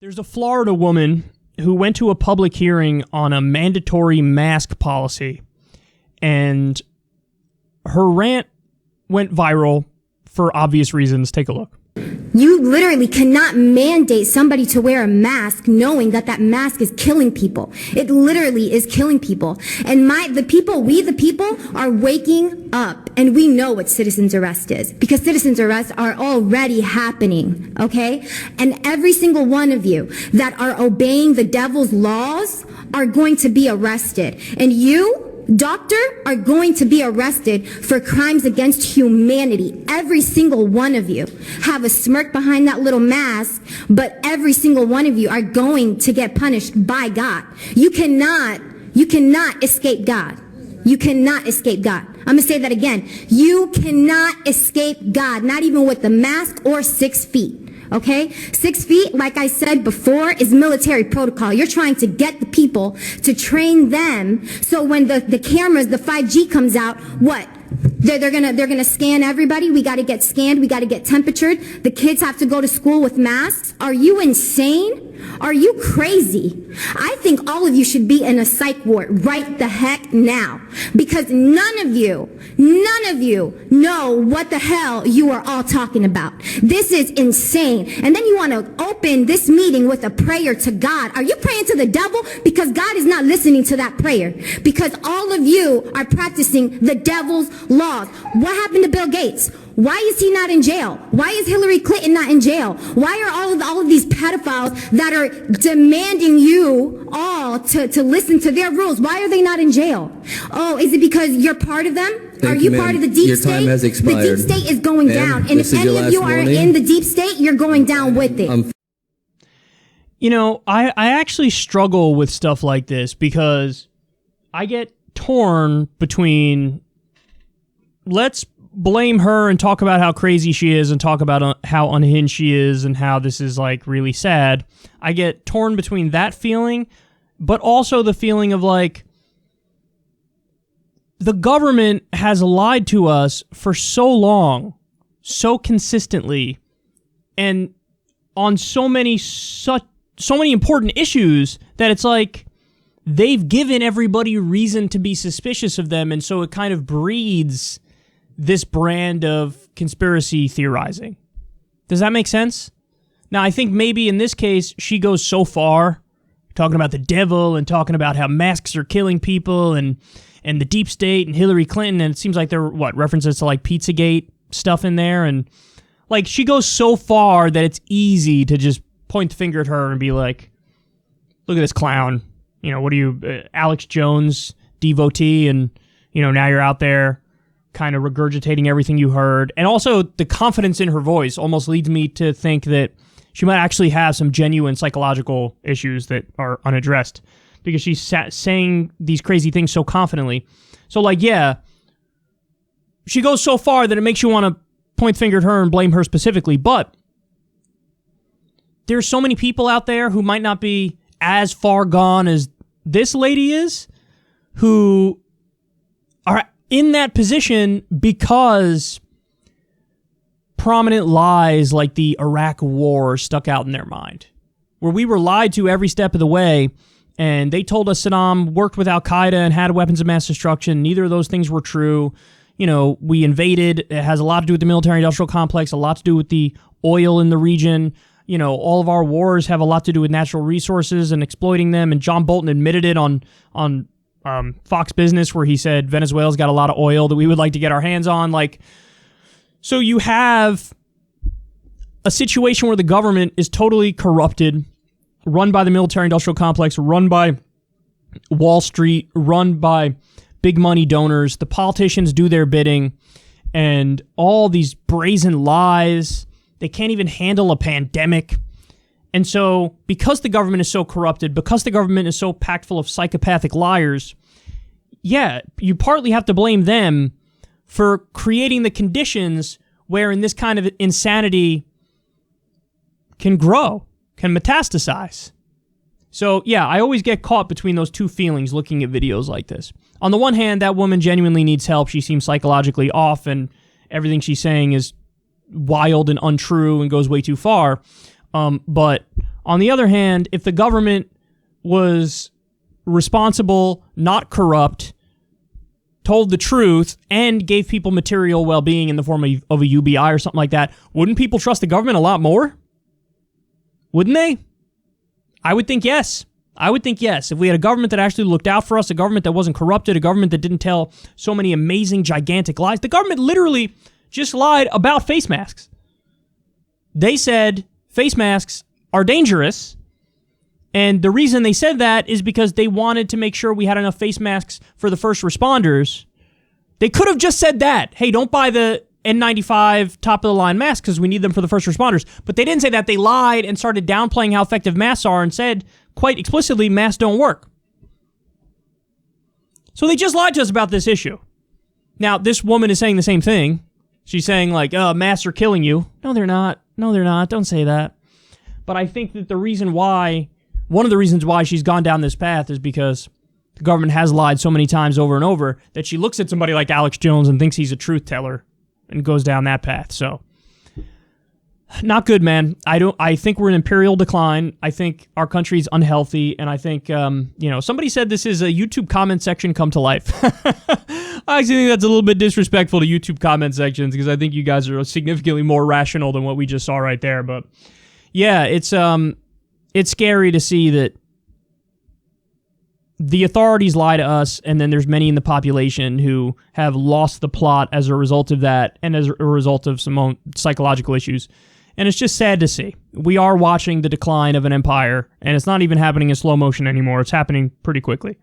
There's a Florida woman who went to a public hearing on a mandatory mask policy, and her rant went viral for obvious reasons. Take a look. You literally cannot mandate somebody to wear a mask knowing that that mask is killing people. It literally is killing people. And we the people are waking up, and we know what citizen's arrest is, because citizen's arrests are already happening, okay? And every single one of you that are obeying the devil's laws are going to be arrested. And you, doctor, are going to be arrested for crimes against humanity. Every single one of you have a smirk behind that little mask, but every single one of you are going to get punished by God. You cannot escape God. You cannot escape God. I'm going to say that again. You cannot escape God, not even with the mask or 6 feet. Okay? 6 feet, like I said before, is military protocol. You're trying to get the people to train them so when the cameras, the 5G comes out, what? They're gonna scan everybody. We gotta get scanned. We gotta get temperatured. The kids have to go to school with masks. Are you insane? Are you crazy? I think all of you should be in a psych ward right the heck now, because none of you know what the hell you are all talking about. This is insane. And then you want to open this meeting with a prayer to God. Are you praying to the devil? Because God is not listening to that prayer, because all of you are practicing the devil's laws. What happened to Bill Gates? Why is he not in jail? Why is Hillary Clinton not in jail? Why are all of these pedophiles that are demanding you all to listen to their rules? Why are they not in jail? Oh, is it because you're part of them? Are you part of the deep state? Your time has expired. The deep state is going down. And if any of you are in the deep state, you're going down with it. You know, I actually struggle with stuff like this because I get torn between let's blame her and talk about how crazy she is and talk about how unhinged she is and how this is like really sad. I get torn between that feeling, but also the feeling of like, the government has lied to us for so long, so consistently, and on so many important issues that it's like they've given everybody reason to be suspicious of them, and so it kind of breeds this brand of conspiracy theorizing. Does that make sense? Now, I think maybe in this case, she goes so far, talking about the devil and talking about how masks are killing people and the deep state and Hillary Clinton, and it seems like there were, references to like Pizzagate stuff in there, and like she goes so far that it's easy to just point the finger at her and be like, look at this clown. You know, what are you, Alex Jones devotee, and, you know, now you're out there kind of regurgitating everything you heard. And also the confidence in her voice almost leads me to think that she might actually have some genuine psychological issues that are unaddressed, because she's saying these crazy things so confidently. So like, yeah, she goes so far that it makes you want to point the finger at her and blame her specifically. But there's so many people out there who might not be as far gone as this lady is, who are in that position because prominent lies like the Iraq War stuck out in their mind, where we were lied to every step of the way, and they told us Saddam worked with Al-Qaeda and had weapons of mass destruction. Neither of those things were true. You know, we invaded. It has a lot to do with the military-industrial complex, a lot to do with the oil in the region. You know, all of our wars have a lot to do with natural resources and exploiting them, and John Bolton admitted it on Fox Business, where he said Venezuela's got a lot of oil that we would like to get our hands on. Like, so you have a situation where the government is totally corrupted, run by the military-industrial complex, run by Wall Street, run by big money donors. The politicians do their bidding, and all these brazen lies. They can't even handle a pandemic. And so, because the government is so corrupted, because the government is so packed full of psychopathic liars, yeah, you partly have to blame them for creating the conditions wherein this kind of insanity can grow, can metastasize. So, yeah, I always get caught between those two feelings looking at videos like this. On the one hand, that woman genuinely needs help. She seems psychologically off, and everything she's saying is wild and untrue and goes way too far. But On the other hand, if the government was responsible, not corrupt, told the truth, and gave people material well-being in the form of a UBI or something like that, wouldn't people trust the government a lot more? Wouldn't they? I would think yes. I would think yes. If we had a government that actually looked out for us, a government that wasn't corrupted, a government that didn't tell so many amazing, gigantic lies. The government literally just lied about face masks. They said face masks are dangerous, and the reason they said that is because they wanted to make sure we had enough face masks for the first responders. They could have just said that. Hey, don't buy the N95 top-of-the-line masks because we need them for the first responders. But they didn't say that. They lied and started downplaying how effective masks are and said quite explicitly masks don't work. So they just lied to us about this issue. Now, this woman is saying the same thing. She's saying, like, masks are killing you. No, they're not. No, they're not. Don't say that. But I think that one of the reasons why she's gone down this path is because the government has lied so many times over and over that she looks at somebody like Alex Jones and thinks he's a truth teller and goes down that path. So, not good, man. I think we're in imperial decline. I think our country's unhealthy, and I think, somebody said this is a YouTube comment section come to life. I actually think that's a little bit disrespectful to YouTube comment sections because I think you guys are significantly more rational than what we just saw right there. But yeah, it's scary to see that the authorities lie to us, and then there's many in the population who have lost the plot as a result of that and as a result of some own psychological issues. And it's just sad to see. We are watching the decline of an empire, and it's not even happening in slow motion anymore. It's happening pretty quickly.